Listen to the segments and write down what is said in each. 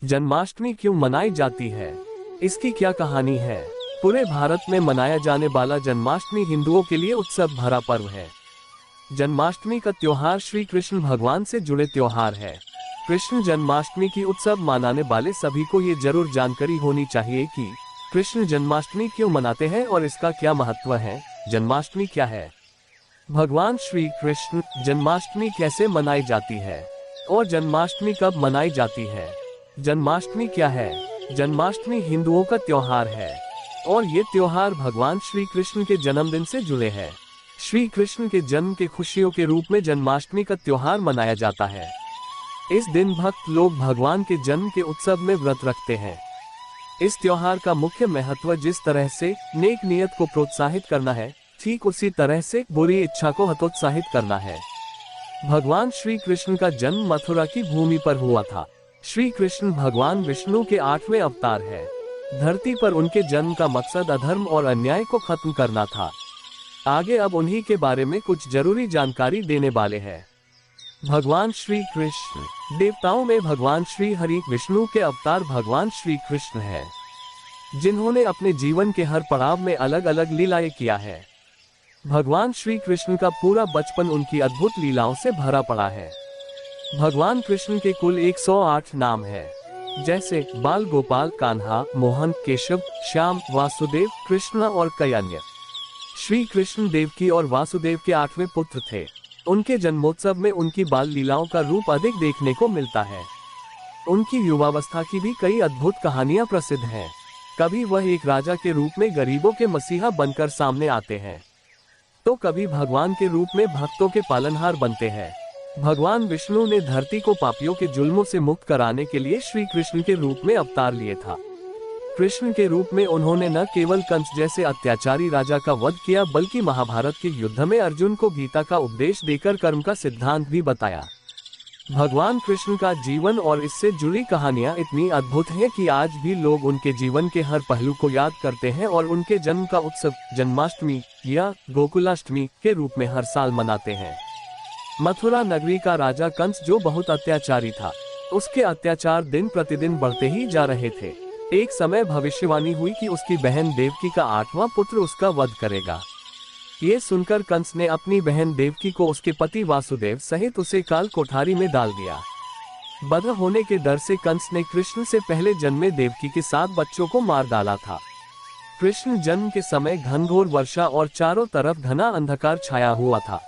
जन्माष्टमी क्यों मनाई जाती है? इसकी क्या कहानी है? पूरे भारत में मनाया जाने वाला जन्माष्टमी हिंदुओं के लिए उत्सव भरा पर्व है। जन्माष्टमी का त्योहार श्री कृष्ण भगवान से जुड़े त्योहार है। कृष्ण जन्माष्टमी की उत्सव मनाने वाले सभी को ये जरूर जानकारी होनी चाहिए कि कृष्ण जन्माष्टमी क्यों मनाते हैं और इसका क्या महत्व है। जन्माष्टमी क्या है? भगवान श्री कृष्ण जन्माष्टमी कैसे मनाई जाती है और जन्माष्टमी कब मनाई जाती है? जन्माष्टमी क्या है? जन्माष्टमी हिंदुओं का त्योहार है और ये त्योहार भगवान श्री कृष्ण के जन्मदिन से जुड़े हैं। श्री कृष्ण के जन्म के खुशियों के रूप में जन्माष्टमी का त्योहार मनाया जाता है। इस दिन भक्त लोग भगवान के जन्म के उत्सव में व्रत रखते हैं। इस त्योहार का मुख्य महत्व जिस तरह से नेक नियत को प्रोत्साहित करना है, ठीक उसी तरह से बुरी इच्छा को हतोत्साहित करना है। भगवान श्री कृष्ण का जन्म मथुरा की भूमि पर हुआ था। श्री कृष्ण भगवान विष्णु के 8वें अवतार है। धरती पर उनके जन्म का मकसद अधर्म और अन्याय को खत्म करना था। आगे अब उन्हीं के बारे में कुछ जरूरी जानकारी देने वाले हैं। भगवान श्री कृष्ण देवताओं में भगवान श्री हरि विष्णु के अवतार भगवान श्री कृष्ण है, जिन्होंने अपने जीवन के हर पड़ाव में अलग अलग लीलाएं किया है। भगवान श्री कृष्ण का पूरा बचपन उनकी अद्भुत लीलाओं से भरा पड़ा है। भगवान कृष्ण के कुल 108 नाम है, जैसे बाल गोपाल, कान्हा, मोहन, केशव, श्याम, वासुदेव, कृष्ण और कई अन्य। श्री कृष्ण देवकी और वासुदेव के 8वें पुत्र थे। उनके जन्मोत्सव में उनकी बाल लीलाओं का रूप अधिक देखने को मिलता है। उनकी युवावस्था की भी कई अद्भुत कहानियां प्रसिद्ध हैं। कभी वह एक राजा के रूप में गरीबों के मसीहा बनकर सामने आते हैं, तो कभी भगवान के रूप में भक्तों के पालनहार बनते हैं। भगवान विष्णु ने धरती को पापियों के जुल्मों से मुक्त कराने के लिए श्री कृष्ण के रूप में अवतार लिए था। कृष्ण के रूप में उन्होंने न केवल कंस जैसे अत्याचारी राजा का वध किया, बल्कि महाभारत के युद्ध में अर्जुन को गीता का उपदेश देकर कर्म का सिद्धांत भी बताया। भगवान कृष्ण का जीवन और इससे जुड़ी कहानियां इतनी अद्भुत हैं कि आज भी लोग उनके जीवन के हर पहलू को याद करते हैं और उनके जन्म का उत्सव जन्माष्टमी या गोकुलाष्टमी के रूप में हर साल मनाते हैं। मथुरा नगरी का राजा कंस, जो बहुत अत्याचारी था, उसके अत्याचार दिन प्रतिदिन बढ़ते ही जा रहे थे। एक समय भविष्यवाणी हुई कि उसकी बहन देवकी का 8वां पुत्र उसका वध करेगा। ये सुनकर कंस ने अपनी बहन देवकी को उसके पति वासुदेव सहित उसे काल कोठारी में डाल दिया। बध होने के डर से कंस ने कृष्ण से पहले जन्मे देवकी के 7 बच्चों को मार डाला था। कृष्ण जन्म के समय घनघोर वर्षा और चारों तरफ घना अंधकार छाया हुआ था।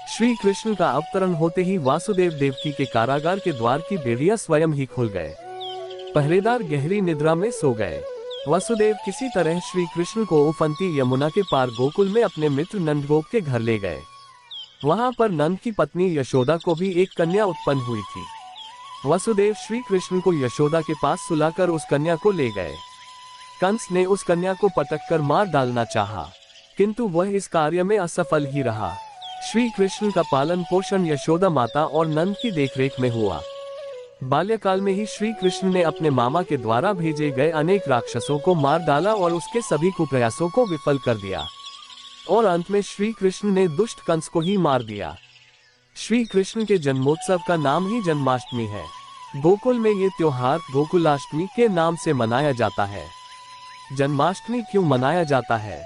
श्री कृष्ण का अवतरण होते ही वासुदेव देवकी के कारागार के द्वार की बेड़ियां स्वयं ही खुल गए। पहरेदार गहरी निद्रा में सो गए। वसुदेव किसी तरह श्री कृष्ण को उफनती यमुना के पार गोकुल में अपने मित्र नंदगोप के घर ले गए। वहां पर नंद की पत्नी यशोदा को भी एक कन्या उत्पन्न हुई थी। वसुदेव श्री कृष्ण को यशोदा के पास सुलाकर उस कन्या को ले गए। कंस ने उस कन्या को पटककर मार डालना चाहा, किंतु वह इस कार्य में असफल ही रहा। श्री कृष्ण का पालन पोषण यशोदा माता और नंद की देखरेख में हुआ। बाल्यकाल में ही श्री कृष्ण ने अपने मामा के द्वारा भेजे गए अनेक राक्षसों को मार डाला और उसके सभी कुप्रयासों को विफल कर दिया, और अंत में श्री कृष्ण ने दुष्ट कंस को ही मार दिया। श्री कृष्ण के जन्मोत्सव का नाम ही जन्माष्टमी है। गोकुल में ये त्योहार गोकुलाष्टमी के नाम से मनाया जाता है। जन्माष्टमी क्यों मनाया जाता है?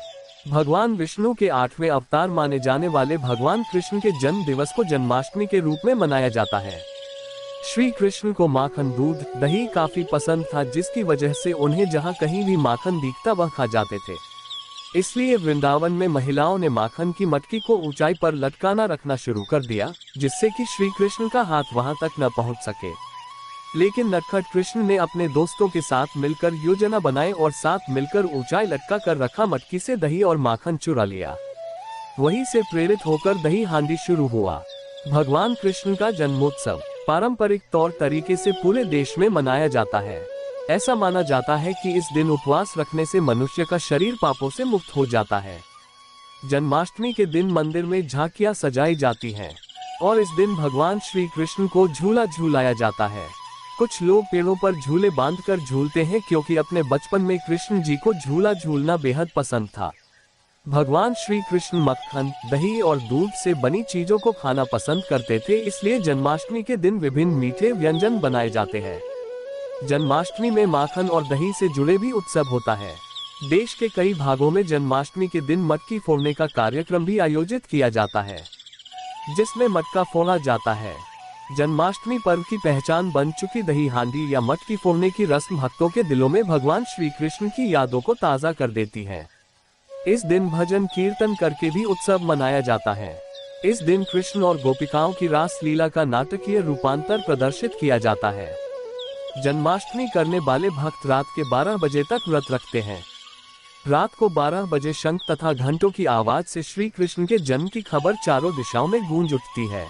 भगवान विष्णु के 8वें अवतार माने जाने वाले भगवान कृष्ण के जन्म दिवस को जन्माष्टमी के रूप में मनाया जाता है। श्री कृष्ण को माखन, दूध, दही काफी पसंद था, जिसकी वजह से उन्हें जहां कहीं भी माखन दिखता वह खा जाते थे। इसलिए वृंदावन में महिलाओं ने माखन की मटकी को ऊंचाई पर लटकाना रखना शुरू कर दिया, जिससे कि श्री कृष्ण का हाथ वहां तक न पहुंच सके। लेकिन नटखट कृष्ण ने अपने दोस्तों के साथ मिलकर योजना बनाई और साथ मिलकर ऊंचाई लटका कर रखा मटकी से दही और माखन चुरा लिया। वहीं से प्रेरित होकर दही हांडी शुरू हुआ। भगवान कृष्ण का जन्मोत्सव पारंपरिक तौर तरीके से पूरे देश में मनाया जाता है। ऐसा माना जाता है कि इस दिन उपवास रखने से मनुष्य का शरीर पापों से मुक्त हो जाता है। जन्माष्टमी के दिन मंदिर में झांकियां सजाई जाती हैं और इस दिन भगवान श्री कृष्ण को झूला झूलाया जाता है। कुछ लोग पेड़ों पर झूले बांधकर झूलते हैं, क्योंकि अपने बचपन में कृष्ण जी को झूला झूलना बेहद पसंद था। भगवान श्री कृष्ण मक्खन, दही और दूध से बनी चीजों को खाना पसंद करते थे, इसलिए जन्माष्टमी के दिन विभिन्न मीठे व्यंजन बनाए जाते हैं। जन्माष्टमी में माखन और दही से जुड़े भी उत्सव होता है। देश के कई भागों में जन्माष्टमी के दिन मटकी फोड़ने का कार्यक्रम भी आयोजित किया जाता है, जिसमें मटका फोड़ा जाता है। जन्माष्टमी पर्व की पहचान बन चुकी दही हांडी या मटकी फोड़ने की रस्म भक्तों के दिलों में भगवान श्री कृष्ण की यादों को ताज़ा कर देती है। इस दिन भजन कीर्तन करके भी उत्सव मनाया जाता है। इस दिन कृष्ण और गोपिकाओं की रास लीला का नाटकीय रूपांतर प्रदर्शित किया जाता है। जन्माष्टमी करने वाले भक्त रात के 12 बजे तक व्रत रखते हैं। रात को 12 बजे शंख तथा घंटों की आवाज से श्री कृष्ण के जन्म की खबर चारों दिशाओं में गूंज उठती है।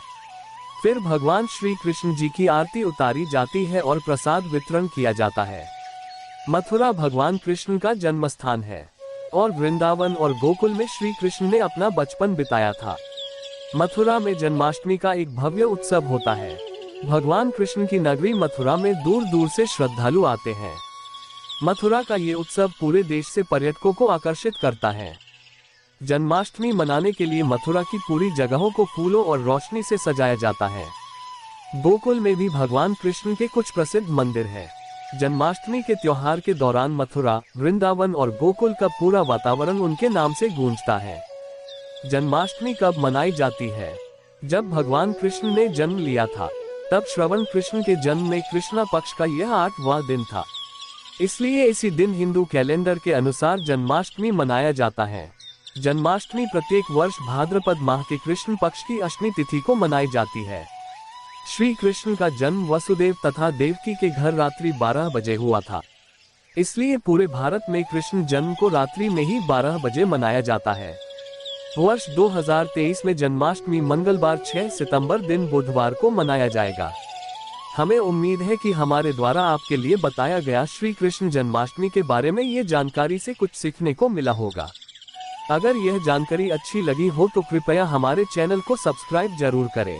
फिर भगवान श्री कृष्ण जी की आरती उतारी जाती है और प्रसाद वितरण किया जाता है। मथुरा भगवान कृष्ण का जन्म स्थान है और वृंदावन और गोकुल में श्री कृष्ण ने अपना बचपन बिताया था। मथुरा में जन्माष्टमी का एक भव्य उत्सव होता है। भगवान कृष्ण की नगरी मथुरा में दूर दूर से श्रद्धालु आते हैं। मथुरा का ये उत्सव पूरे देश से पर्यटकों को आकर्षित करता है। जन्माष्टमी मनाने के लिए मथुरा की पूरी जगहों को फूलों और रोशनी से सजाया जाता है। गोकुल में भी भगवान कृष्ण के कुछ प्रसिद्ध मंदिर हैं। जन्माष्टमी के त्योहार के दौरान मथुरा, वृंदावन और गोकुल का पूरा वातावरण उनके नाम से गूंजता है। जन्माष्टमी कब मनाई जाती है? जब भगवान कृष्ण ने जन्म लिया था, तब श्रवण कृष्ण के जन्म में कृष्णा पक्ष का यह 8वां दिन था। इसलिए इसी दिन हिंदू कैलेंडर के अनुसार जन्माष्टमी मनाया जाता है। जन्माष्टमी प्रत्येक वर्ष भाद्रपद माह के कृष्ण पक्ष की अष्टमी तिथि को मनाई जाती है। श्री कृष्ण का जन्म वसुदेव तथा देवकी के घर रात्रि 12 बजे हुआ था। इसलिए पूरे भारत में कृष्ण जन्म को रात्रि में ही 12 बजे मनाया जाता है। वर्ष 2023 में जन्माष्टमी मंगलवार 6 सितंबर दिन बुधवार को मनाया जाएगा। हमें उम्मीद है कि हमारे द्वारा आपके लिए बताया गया श्री कृष्ण जन्माष्टमी के बारे में ये जानकारी से कुछ सीखने को मिला होगा। अगर यह जानकारी अच्छी लगी हो तो कृपया हमारे चैनल को सब्सक्राइब जरूर करें।